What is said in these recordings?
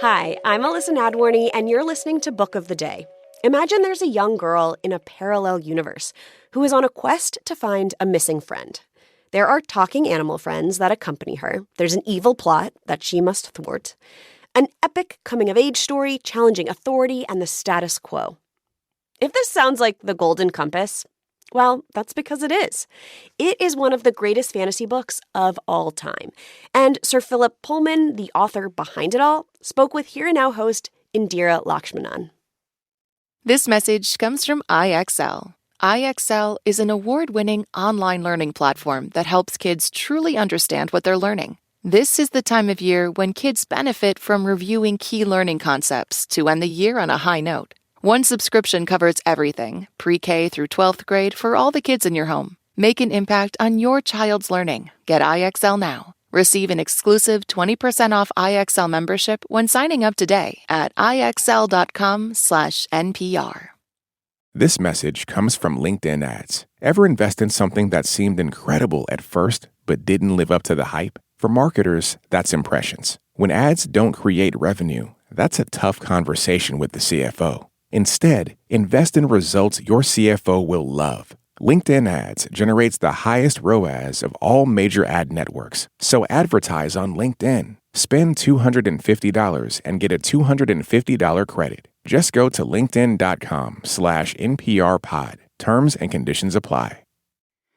Hi, I'm Alyssa Nadworny, and you're listening to Book of the Day. Imagine there's a young girl in a parallel universe who is on a quest to find a missing friend. There are talking animal friends that accompany her. There's an evil plot that she must thwart. An epic coming-of-age story challenging authority and the status quo. If this sounds like The Golden Compass, well, that's because it is. It is one of the greatest fantasy books of all time. And Sir Philip Pullman, the author behind it all, spoke with Here and Now host Indira Lakshmanan. This message comes from IXL. IXL is an award-winning online learning platform that helps kids truly understand what they're learning. This is the time of year when kids benefit from reviewing key learning concepts to end the year on a high note. One subscription covers everything, pre-K through 12th grade for all the kids in your home. Make an impact on your child's learning. Get IXL now. Receive an exclusive 20% off IXL membership when signing up today at IXL.com/NPR. This message comes from LinkedIn ads. Ever invest in something that seemed incredible at first, but didn't live up to the hype? For marketers, that's impressions. When ads don't create revenue, that's a tough conversation with the CFO. Instead, invest in results your CFO will love. LinkedIn ads generates the highest ROAS of all major ad networks. So advertise on LinkedIn. Spend $250 and get a $250 credit. Just go to linkedin.com/NPRpod. Terms and conditions apply.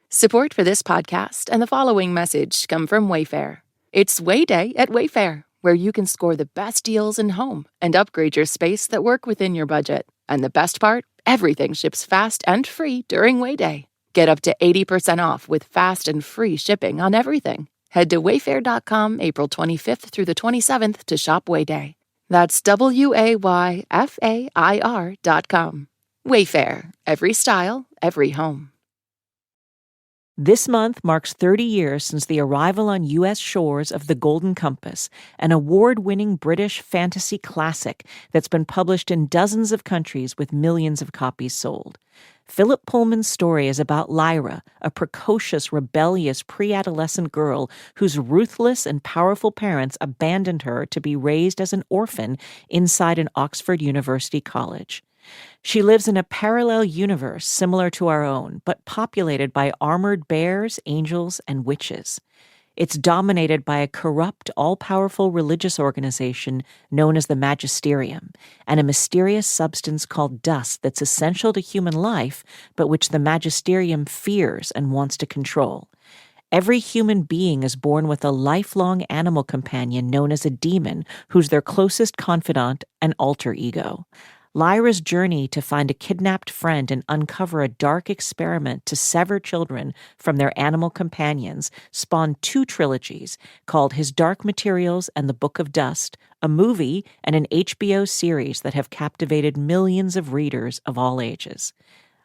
Support for this podcast and the following message come from Wayfair. It's Way Day at Wayfair, where you can score the best deals in home and upgrade your space that work within your budget. And the best part? Everything ships fast and free during Way Day. Get up to 80% off with fast and free shipping on everything. Head to wayfair.com April 25th through the 27th to shop Way Day. That's WAYFAIR.com. Wayfair. Every style, every home. This month marks 30 years since the arrival on U.S. shores of The Golden Compass, an award-winning British fantasy classic that's been published in dozens of countries with millions of copies sold. Philip Pullman's story is about Lyra, a precocious, rebellious, pre-adolescent girl whose ruthless and powerful parents abandoned her to be raised as an orphan inside an Oxford University college. She lives in a parallel universe similar to our own, but populated by armored bears, angels, and witches. It's dominated by a corrupt, all-powerful religious organization known as the Magisterium, and a mysterious substance called dust that's essential to human life, but which the Magisterium fears and wants to control. Every human being is born with a lifelong animal companion known as a demon, who's their closest confidant and alter ego. Lyra's journey to find a kidnapped friend and uncover a dark experiment to sever children from their animal companions spawned 2 trilogies called His Dark Materials and The Book of Dust, a movie and an HBO series that have captivated millions of readers of all ages.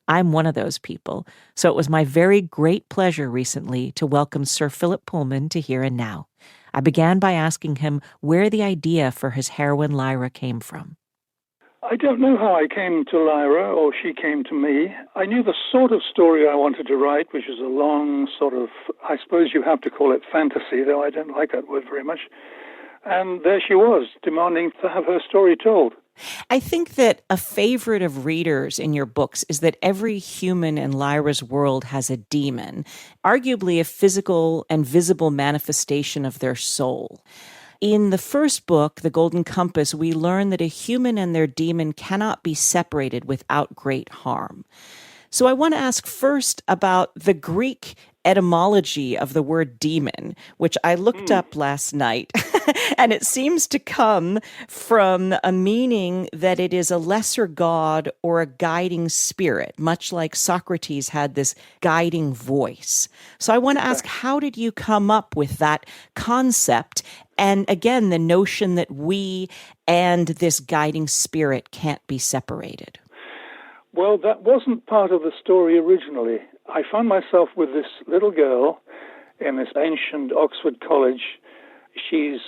I'm one of those people, so it was my very great pleasure recently to welcome Sir Philip Pullman to Here and Now. I began by asking him where the idea for his heroine Lyra came from. I don't know how I came to Lyra or she came to me. I knew the sort of story I wanted to write, which is a long sort of, I suppose you have to call it fantasy, though I don't like that word very much. And there she was, demanding to have her story told. I think that a favorite of readers in your books is that every human in Lyra's world has a demon, arguably a physical and visible manifestation of their soul. In the first book, The Golden Compass, we learn that a human and their demon cannot be separated without great harm. So I want to ask first about the Greek etymology of the word demon, which I looked up last night, and it seems to come from a meaning that it is a lesser god or a guiding spirit, much like Socrates had this guiding voice. So I want to ask, how did you come up with that concept? And again, the notion that we and this guiding spirit can't be separated. Well, that wasn't part of the story originally. I found myself with this little girl in this ancient Oxford college. She's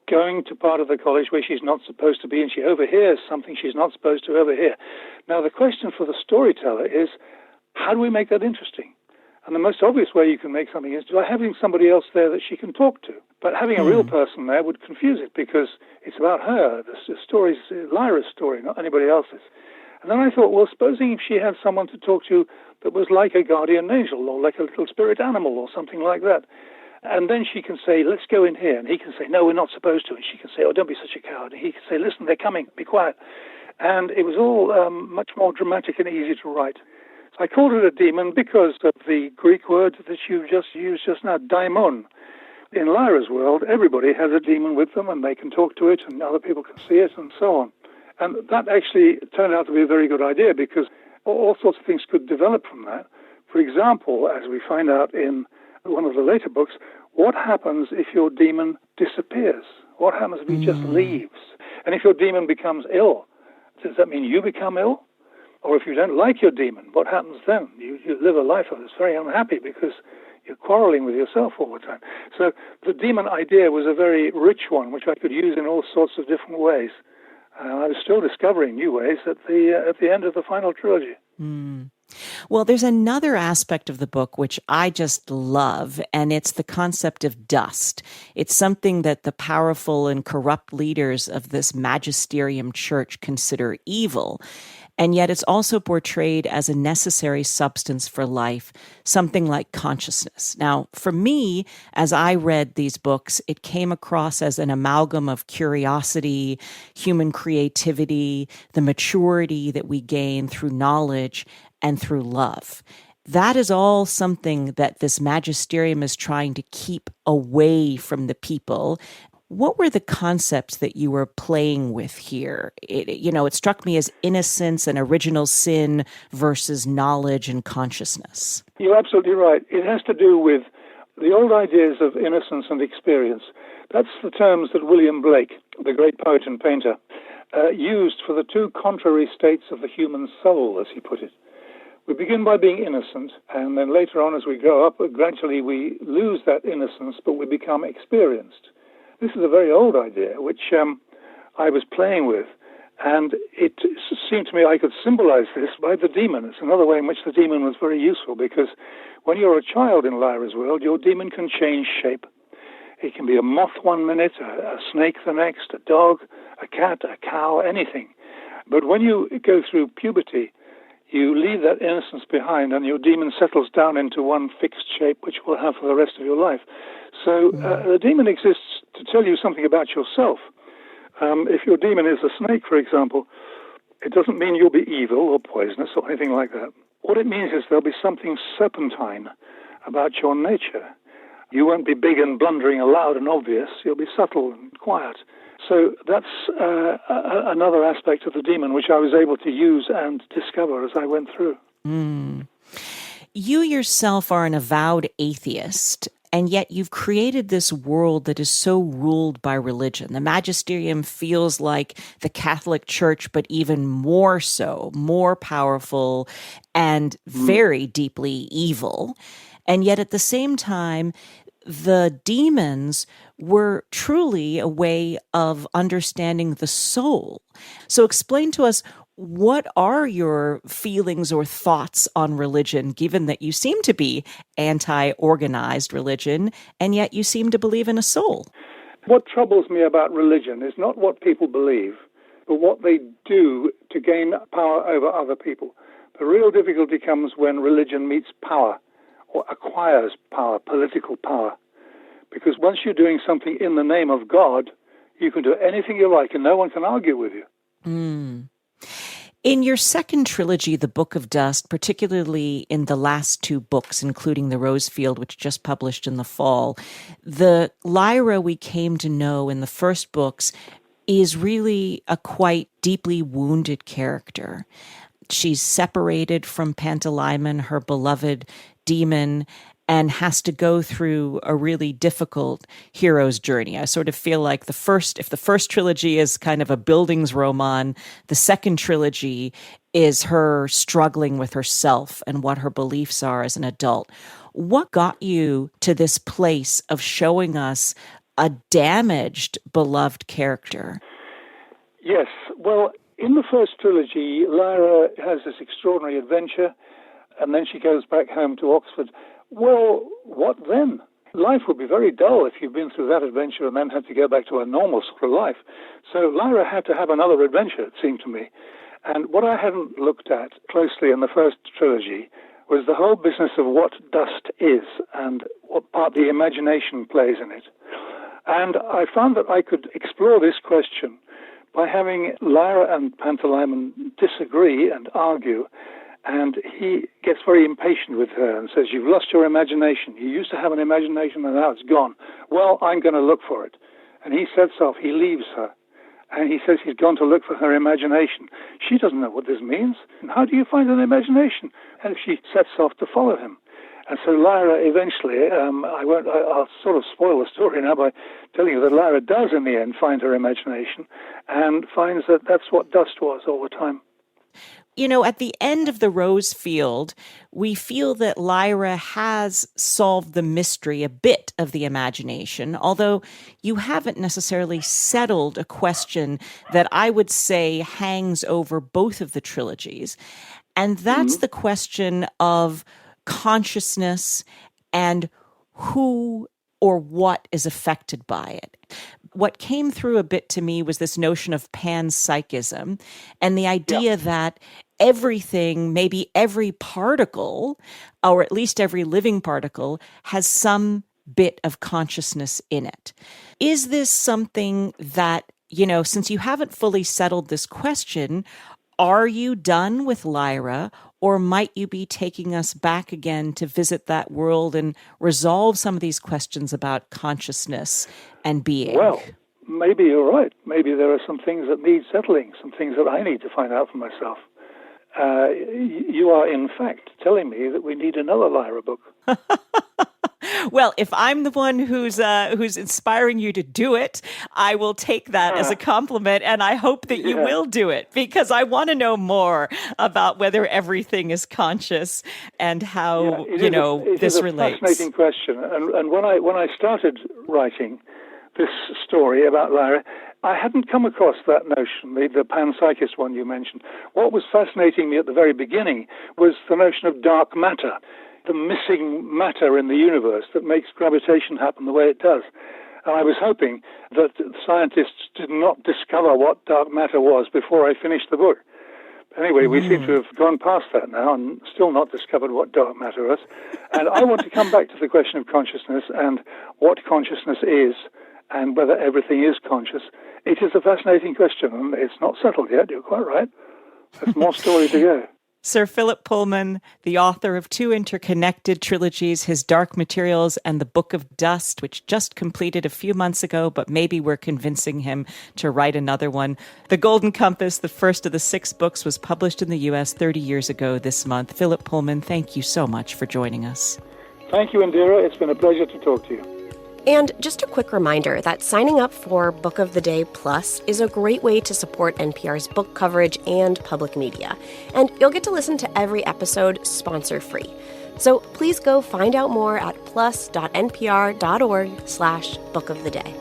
going to part of the college where she's not supposed to be, and she overhears something she's not supposed to overhear. Now, the question for the storyteller is, how do we make that interesting? And the most obvious way you can make something is by having somebody else there that she can talk to. But having a real person there would confuse it because it's about her. The story's Lyra's story, not anybody else's. And then I thought, well, supposing if she had someone to talk to that was like a guardian angel or like a little spirit animal or something like that. And then she can say, let's go in here. And he can say, no, we're not supposed to. And she can say, oh, don't be such a coward. And he can say, listen, they're coming, be quiet. And it was all much more dramatic and easy to write. So I called it a demon because of the Greek word that you just used just now, daimon. In Lyra's world, everybody has a demon with them and they can talk to it and other people can see it and so on. And that actually turned out to be a very good idea because all sorts of things could develop from that. For example, as we find out in one of the later books, what happens if your demon disappears? What happens if he just leaves? And if your demon becomes ill, does that mean you become ill? Or if you don't like your demon, what happens then? You live a life that's very unhappy because you're quarreling with yourself all the time. So the demon idea was a very rich one, which I could use in all sorts of different ways. I was still discovering new ways at the end of the final trilogy. Well, there's another aspect of the book which I just love, and it's the concept of dust. It's something that the powerful and corrupt leaders of this Magisterium church consider evil. And yet it's also portrayed as a necessary substance for life, something like consciousness. Now, for me, as I read these books, it came across as an amalgam of curiosity, human creativity, the maturity that we gain through knowledge and through love. That is all something that this Magisterium is trying to keep away from the people. What were the concepts that you were playing with here? It struck me as innocence and original sin versus knowledge and consciousness. You're absolutely right. It has to do with the old ideas of innocence and experience. That's the terms that William Blake, the great poet and painter, used for the two contrary states of the human soul, as he put it. We begin by being innocent, and then later on as we grow up, gradually we lose that innocence, but we become experienced. This is a very old idea, which I was playing with, and it seemed to me I could symbolize this by the demon. It's another way in which the demon was very useful, because when you're a child in Lyra's world, your demon can change shape. It can be a moth one minute, a snake the next, a dog, a cat, a cow, anything. But when you go through puberty, you leave that innocence behind, and your demon settles down into one fixed shape, which will have for the rest of your life. So the demon exists to tell you something about yourself. If your demon is a snake, for example, it doesn't mean you'll be evil or poisonous or anything like that. What it means is there'll be something serpentine about your nature. You won't be big and blundering and loud and obvious. You'll be subtle and quiet. So that's another aspect of the demon which I was able to use and discover as I went through. You yourself are an avowed atheist, and yet you've created this world that is so ruled by religion. The Magisterium feels like the Catholic Church, but even more so, more powerful and very deeply evil. And yet at the same time, the demons were truly a way of understanding the soul. So explain to us, what are your feelings or thoughts on religion, given that you seem to be anti-organized religion, and yet you seem to believe in a soul? What troubles me about religion is not what people believe, but what they do to gain power over other people. The real difficulty comes when religion meets power, or acquires power, political power. Because once you're doing something in the name of God, you can do anything you like and no one can argue with you. In your second trilogy, The Book of Dust, particularly in the last two books, including The Rosefield, which just published in the fall, the Lyra we came to know in the first books is really a quite deeply wounded character. She's separated from Pantalaimon, her beloved demon, and has to go through a really difficult hero's journey. I sort of feel like if the first trilogy is kind of a Bildungsroman, the second trilogy is her struggling with herself and what her beliefs are as an adult. What got you to this place of showing us a damaged, beloved character? Yes, well, in the first trilogy, Lyra has this extraordinary adventure, and then she goes back home to Oxford. Well, what then? life would be very dull if you've been through that adventure and then had to go back to a normal sort of life. So Lyra had to have another adventure, it seemed to me. And what I hadn't looked at closely in the first trilogy was the whole business of what dust is and what part the imagination plays in it. And I found that I could explore this question by having Lyra and Pantalaimon disagree and argue, and he gets very impatient with her and says, "You've lost your imagination. You used to have an imagination and now it's gone. Well, I'm going to look for it." And he sets off. He leaves her. And he says he's gone to look for her imagination. She doesn't know what this means. How do you find an imagination? And she sets off to follow him. And so Lyra eventually, I'll sort of spoil the story now by telling you that Lyra does in the end find her imagination and finds that that's what dust was all the time. You know, at the end of the Rose Field, we feel that Lyra has solved the mystery a bit of the imagination, although you haven't necessarily settled a question that I would say hangs over both of the trilogies. And that's the question of consciousness and who or what is affected by it. What came through a bit to me was this notion of panpsychism and the idea that everything, maybe every particle, or at least every living particle, has some bit of consciousness in it. Is this something that, you know, since you haven't fully settled this question, are you done with Lyra, or might you be taking us back again to visit that world and resolve some of these questions about consciousness and being? Well, maybe you're right. Maybe there are some things that need settling, some things that I need to find out for myself. You are, in fact, telling me that we need another Lyra book. Well, if I'm the one who's inspiring you to do it, I will take that as a compliment, and I hope that you will do it, because I want to know more about whether everything is conscious and how this relates. It's a fascinating question, and when I started writing this story about Lyra, I hadn't come across that notion, the panpsychist one you mentioned. What was fascinating me at the very beginning was the notion of dark matter, the missing matter in the universe that makes gravitation happen the way it does. And I was hoping that scientists did not discover what dark matter was before I finished the book. Anyway, we seem to have gone past that now and still not discovered what dark matter was. And I want to come back to the question of consciousness and what consciousness is and whether everything is conscious. It is a fascinating question, and it's not settled yet. You're quite right. There's more story to go. Sir Philip Pullman, the author of 2 interconnected trilogies, his Dark Materials and the Book of Dust, which just completed a few months ago, but maybe we're convincing him to write another one. The Golden Compass, the first of the 6 books, was published in the U.S. 30 years ago this month. Philip Pullman, thank you so much for joining us. Thank you, Indira. It's been a pleasure to talk to you. And just a quick reminder that signing up for Book of the Day Plus is a great way to support NPR's book coverage and public media. And you'll get to listen to every episode sponsor-free. So please go find out more at plus.npr.org/Book of the Day.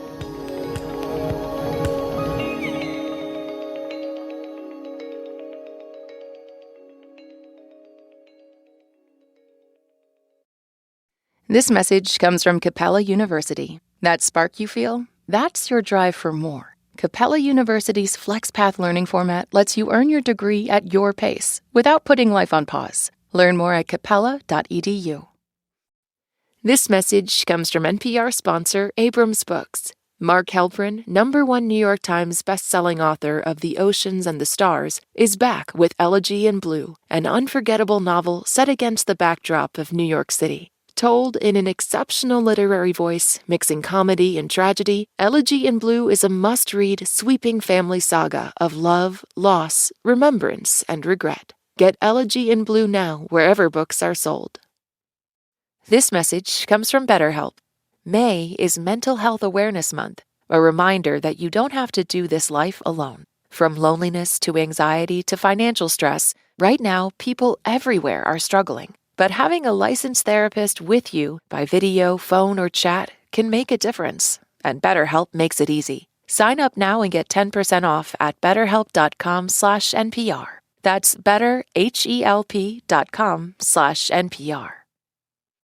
This message comes from Capella University. That spark you feel? That's your drive for more. Capella University's FlexPath learning format lets you earn your degree at your pace without putting life on pause. Learn more at capella.edu. This message comes from NPR sponsor Abrams Books. Mark Helprin, #1 New York Times bestselling author of The Oceans and the Stars, is back with Elegy in Blue, an unforgettable novel set against the backdrop of New York City. Told in an exceptional literary voice, mixing comedy and tragedy, Elegy in Blue is a must-read, sweeping family saga of love, loss, remembrance, and regret. Get Elegy in Blue now wherever books are sold. This message comes from BetterHelp. May is Mental Health Awareness Month, a reminder that you don't have to do this life alone. From loneliness to anxiety to financial stress, right now people everywhere are struggling. But having a licensed therapist with you by video, phone, or chat can make a difference. And BetterHelp makes it easy. Sign up now and get 10% off at betterhelp.com/NPR. That's betterhelp.com/NPR.